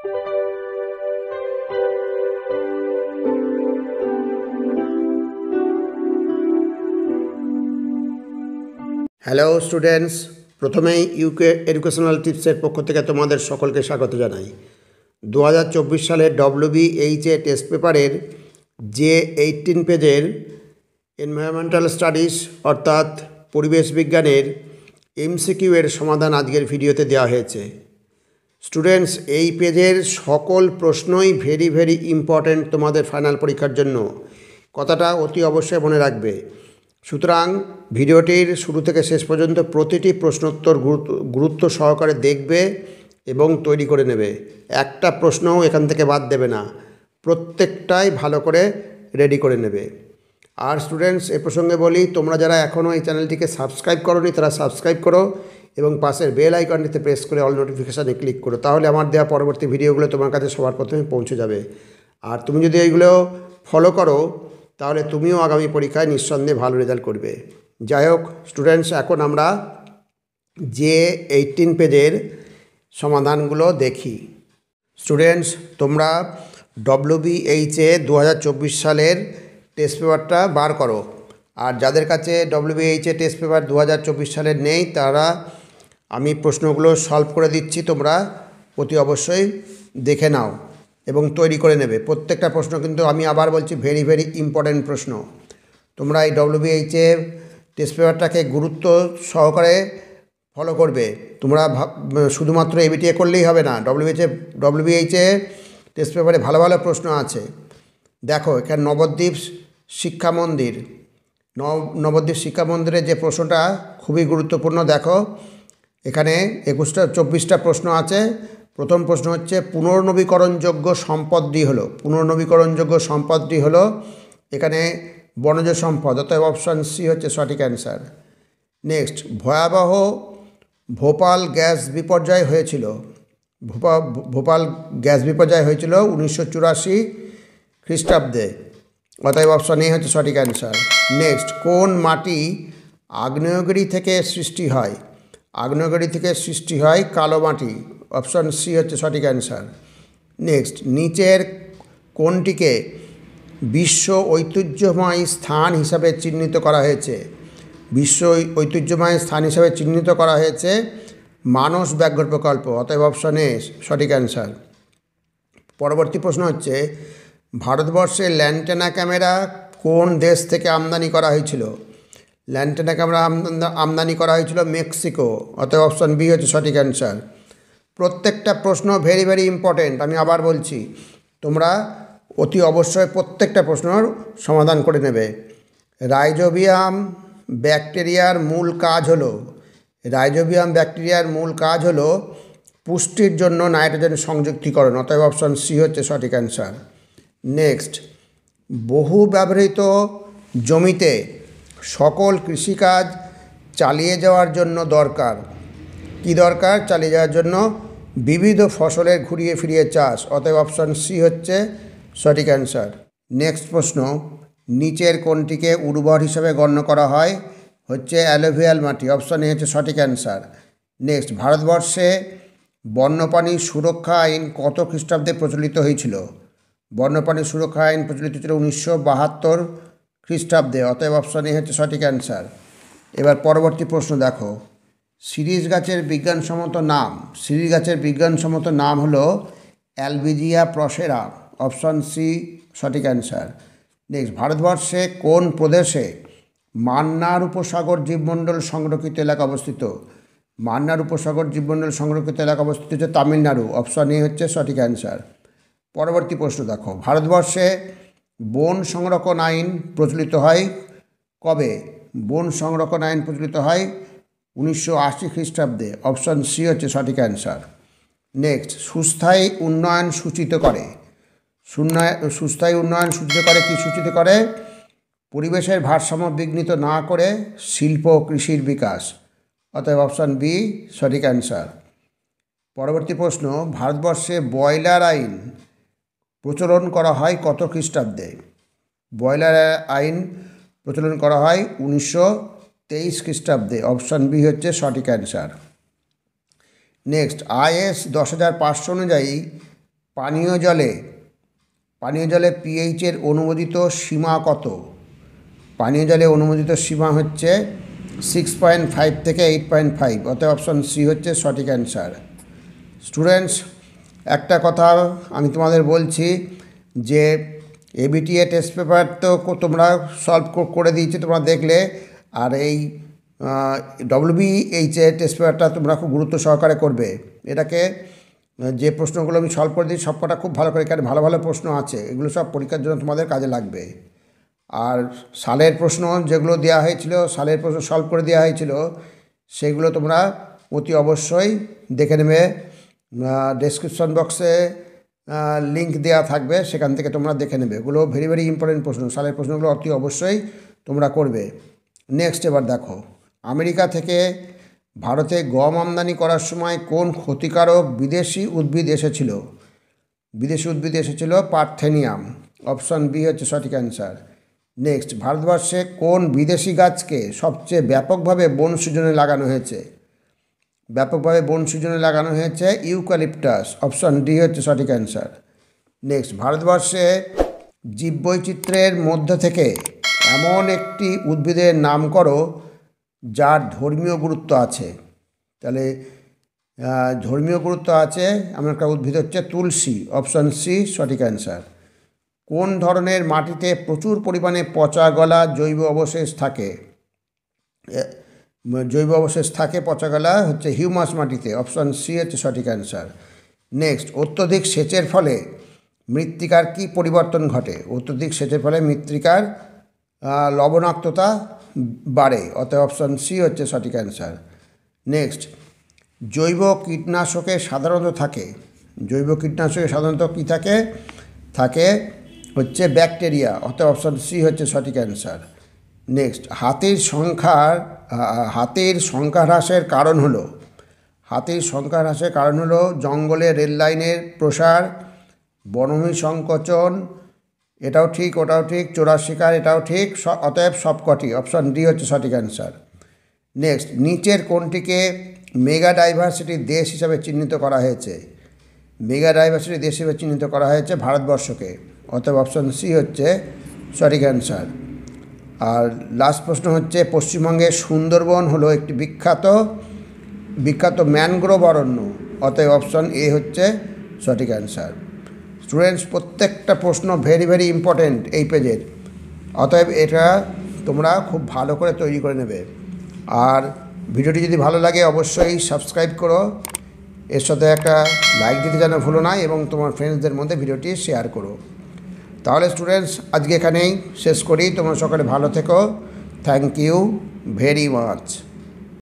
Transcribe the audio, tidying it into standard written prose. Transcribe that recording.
Hello students, প্রথমেই UK educational টিপসের পক্ষ থেকে তোমাদের সকলকে স্বাগত জানাই। 2024 সালের WBHA টেস্ট পেপারের যে 18 পেজের এনভায়রনমেন্টাল স্টাডিজ অর্থাৎ পরিবেশ বিজ্ঞানের MCQ এর সমাধান আজকের ভিডিওতে দেওয়া হয়েছে। স্টুডেন্টস, এই পেজের সকল প্রশ্নই ভেরি ইম্পর্ট্যান্ট তোমাদের ফাইনাল পরীক্ষার জন্য, কথাটা অতি অবশ্যই মনে রাখবে। সুতরাং ভিডিওটির শুরু থেকে শেষ পর্যন্ত প্রতিটি প্রশ্নোত্তর গুরুত্ব সহকারে দেখবে এবং তৈরি করে নেবে। একটা প্রশ্নও এখান থেকে বাদ দেবে না, প্রত্যেকটাই ভালো করে রেডি করে নেবে। আর স্টুডেন্টস, এ প্রসঙ্গে বলি, তোমরা যারা এখনও এই চ্যানেলটিকে সাবস্ক্রাইব করোনি তারা সাবস্ক্রাইব করো এবং পাশের বেল আইকনটিতে প্রেস করে অল নোটিফিকেশানে ক্লিক করো, তাহলে আমার দেওয়া পরবর্তী ভিডিওগুলো তোমার কাছে সবার প্রথমে পৌঁছে যাবে। আর তুমি যদি এইগুলো ফলো করো তাহলে তুমিও আগামী পরীক্ষায় নিঃসন্দেহে ভালো রেজাল্ট করবে। যাই হোক স্টুডেন্টস, এখন আমরা যে 18 পেজের সমাধানগুলো দেখি। স্টুডেন্টস, তোমরা WBHA 2024 সালের টেস্ট পেপারটা বার করো। আর যাদের কাছে WBHA টেস্ট পেপার 2024 সালের নেই তারা আমি প্রশ্নগুলো সলভ করে দিচ্ছি, তোমরা অতি অবশ্যই দেখে নাও এবং তৈরি করে নেবে। প্রত্যেকটা প্রশ্ন কিন্তু আমি আবার বলছি ভেরি ইম্পর্ট্যান্ট প্রশ্ন। তোমরা এই WBHA টেস্ট পেপারটাকে গুরুত্ব সহকারে ফলো করবে। তোমরা শুধুমাত্র ABTA করলেই হবে না, WBHA টেস্ট পেপারে ভালো প্রশ্ন আছে। দেখো এখানে নবদ্বীপ শিক্ষা মন্দিরের যে প্রশ্নটা খুবই গুরুত্বপূর্ণ। দেখো এখানে 24টা প্রশ্ন আছে। প্রথম প্রশ্ন হচ্ছে পুনর্নবীকরণযোগ্য সম্পদটি হলো এখানে বনজ সম্পদ, অতএব অপশান সি হচ্ছে সঠিক অ্যান্সার। নেক্সট, ভয়াবহ ভোপাল গ্যাস বিপর্যয় হয়েছিল 1984 খ্রিস্টাব্দে, অতএব অপশান এ হচ্ছে সঠিক অ্যান্সার। নেক্সট, কোন মাটি আগ্নেয়গিরি থেকে সৃষ্টি হয় কালো মাটি, অপশান সি হচ্ছে সঠিক অ্যান্সার। নেক্সট, নিচের কোনটিকে বিশ্ব ঐতিহ্যময় স্থান হিসাবে চিহ্নিত করা হয়েছে মানস ব্যাঘ্র প্রকল্প, অতএব অপশান এ সঠিক অ্যান্সার। পরবর্তী প্রশ্ন হচ্ছে ভারতবর্ষে ল্যান্টেনা ক্যামেরা কোন দেশ থেকে আমদানি করা হয়েছিল? ল্যান্টেনা ক্যামেরা আমদানি করা হয়েছিল মেক্সিকো, অতএব অপশান বি হচ্ছে সঠিক অ্যান্সার। প্রত্যেকটা প্রশ্ন ভেরি ইম্পর্ট্যান্ট, আমি আবার বলছি, তোমরা অতি অবশ্যই প্রত্যেকটা প্রশ্নের সমাধান করে নেবে। রাইজোবিয়াম ব্যাকটেরিয়ার মূল কাজ হলো পুষ্টির জন্য নাইট্রোজেন সংযুক্তিকরণ, অতএব অপশান সি হচ্ছে সঠিক অ্যান্সার। নেক্সট, বহু ব্যবহৃত জমিতে সকল কৃষিকাজ চালিয়ে যাওয়ার জন্য চালিয়ে যাওয়ার জন্য বিবিধ ফসলের ঘুরিয়ে ফিরিয়ে চাষ, অতএব অপশান সি হচ্ছে সঠিক অ্যান্সার। নেক্সট প্রশ্ন, নিচের কোনটিকে উর্বর হিসাবে গণ্য করা হয়? হচ্ছে অ্যালুভিয়াল মাটি, অপশান এ হচ্ছে সঠিক অ্যান্সার। নেক্সট, ভারতবর্ষে বন্যপ্রাণী সুরক্ষা আইন কত খ্রিস্টাব্দে প্রচলিত হয়েছিল? বন্যপ্রাণী সুরক্ষা আইন প্রচলিত ছিল 1972 খ্রিস্টাব্দে, অতএব অপশান এ হচ্ছে সঠিক অ্যান্সার। এবার পরবর্তী প্রশ্ন দেখো, শিরীষ গাছের বিজ্ঞানসম্মত নাম হলো অ্যালবিজিয়া প্রসেরা, অপশান সি সঠিক অ্যান্সার। নেক্সট, ভারতবর্ষে কোন প্রদেশে মান্নার উপসাগর জীবমণ্ডল সংরক্ষিত এলাকা অবস্থিত? মান্নার উপসাগর জীবমণ্ডল সংরক্ষিত এলাকা অবস্থিত হচ্ছে তামিলনাড়ু, অপশান এ হচ্ছে সঠিক অ্যান্সার। পরবর্তী প্রশ্ন দেখো, ভারতবর্ষে বন সংরক্ষণ আইন প্রচলিত হয় কবে? বন সংরক্ষণ আইন প্রচলিত হয় 1980 খ্রিস্টাব্দে, অপশান সি হচ্ছে সঠিক অ্যান্সার। নেক্সট, সুস্থায়ী উন্নয়ন সূচিত করে কি সূচিত করে? পরিবেশের ভারসাম্য বিঘ্নিত না করে শিল্প ও কৃষির বিকাশ, অতএব অপশান বি সঠিক অ্যান্সার। পরবর্তী প্রশ্ন, ভারতবর্ষে বয়লার আইন প্রচলন করা হয় কত খ্রিস্টাব্দে? বয়লার আইন প্রচলন করা হয় 1923 খ্রিস্টাব্দে, অপশান বি হচ্ছে সঠিক অ্যান্সার। নেক্সট, IS 10,500 অনুযায়ী পানীয় জলে পিএইচের অনুমোদিত সীমা কত? পানীয় জলে অনুমোদিত সীমা হচ্ছে 6.5 থেকে 8.5, অতএব অপশন সি হচ্ছে সঠিক অ্যান্সার। স্টুডেন্টস, একটা কথা আমি তোমাদের বলছি যে এবিটিএ টেস্ট পেপার তো তোমরা সলভ করে দিয়েছি, তোমরা দেখলে, আর এই ডব্লিউবিএইচএ টেস্ট পেপারটা তোমরা খুব গুরুত্ব সহকারে করবে। এটাকে যে প্রশ্নগুলো আমি সলভ করে দিই সবকটা খুব ভালো করে, এখানে ভালো ভালো প্রশ্ন আছে, এগুলো সব পরীক্ষার জন্য তোমাদের কাজে লাগবে। আর সালের প্রশ্ন যেগুলো দেওয়া হয়েছিল, সালের প্রশ্ন সলভ করে দেওয়া হয়েছিল, সেগুলো তোমরা অতি অবশ্যই দেখে নেবে। ডেসক্রিপশন বক্সে লিঙ্ক দেওয়া থাকবে, সেখান থেকে তোমরা দেখে নেবে। এগুলো ভেরি ভেরি ইম্পর্টেন্ট প্রশ্ন, সালের প্রশ্নগুলো অতি অবশ্যই তোমরা করবে। নেক্সট, এবার দেখো, আমেরিকা থেকে ভারতে গম আমদানি করার সময় কোন ক্ষতিকারক বিদেশি উদ্ভিদ এসেছিল? বিদেশি উদ্ভিদ এসেছিল পার্থেনিয়াম, অপশন বি হচ্ছে সঠিক অ্যান্সার। নেক্সট, ভারতবর্ষে কোন বিদেশি গাছকে সবচেয়ে ব্যাপকভাবে বন সৃজনে লাগানো হয়েছে? ব্যাপকভাবে বন সৃজনে লাগানো হয়েছে ইউক্যালিপটাস, অপশন ডি হচ্ছে সঠিক অ্যান্সার। নেক্সট, ভারতবর্ষে জীববৈচিত্র্যের মধ্যে থেকে এমন একটি উদ্ভিদের নাম করো যার ধর্মীয় গুরুত্ব আছে। তাহলে ধর্মীয় গুরুত্ব আছে এমন একটা উদ্ভিদ হচ্ছে তুলসী, অপশন সি সঠিক অ্যান্সার। কোন ধরনের মাটিতে প্রচুর পরিমাণে পচা গলা জৈব অবশেষ থাকে? পচা গলা হচ্ছে হিউমাস মাটিতে, অপশন সি হচ্ছে সঠিক অ্যান্সার। নেক্সট, অত্যধিক সেচের ফলে মৃত্তিকার কি পরিবর্তন ঘটে? অত্যধিক সেচের ফলে মৃত্তিকার লবণাক্ততা বাড়ে, অতএব অপশন সি হচ্ছে সঠিক অ্যান্সার। নেক্সট, জৈব কীটনাশকে সাধারণত কী থাকে হচ্ছে ব্যাকটেরিয়া, অতএব অপশন সি হচ্ছে সঠিক অ্যান্সার। নেক্সট, হাতির সংখ্যা হ্রাসের কারণ হলো জঙ্গলে রেল লাইনের প্রসার, বনভূমি সংকোচন, এটাও ঠিক ওটাও ঠিক, চোরা শিকার এটাও ঠিক, অতএব সবকটি, অপশন ডি হচ্ছে সঠিক অ্যান্সার। নেক্সট, নিচের কোনটিকে মেগা ডাইভার্সিটি দেশ হিসাবে চিহ্নিত করা হয়েছে? মেগা ডাইভার্সিটি দেশ হিসেবে চিহ্নিত করা হয়েছে ভারতবর্ষকে, অতএব অপশন সি হচ্ছে সঠিক অ্যান্সার। আর লাস্ট প্রশ্ন হচ্ছে, পশ্চিমবঙ্গের সুন্দরবন হলো একটি বিখ্যাত ম্যানগ্রোভ অরণ্য, অতএব অপশন এ হচ্ছে সঠিক অ্যান্সার। স্টুডেন্টস, প্রত্যেকটা প্রশ্ন ভেরি ভেরি ইম্পর্টেন্ট এই পেজের, অতএব এটা তোমরা খুব ভালো করে তৈরি করে নেবে। আর ভিডিওটি যদি ভালো লাগে অবশ্যই সাবস্ক্রাইব করো, এর সাথে একটা লাইক দিতে যেন ভুলো না, এবং তোমার ফ্রেন্ডসদের মধ্যে ভিডিওটি শেয়ার করো। তাহলে স্টুডেন্টস, আজকে এখানেই শেষ করি। তোমরা সকলে ভালো থেকো। Thank you very much.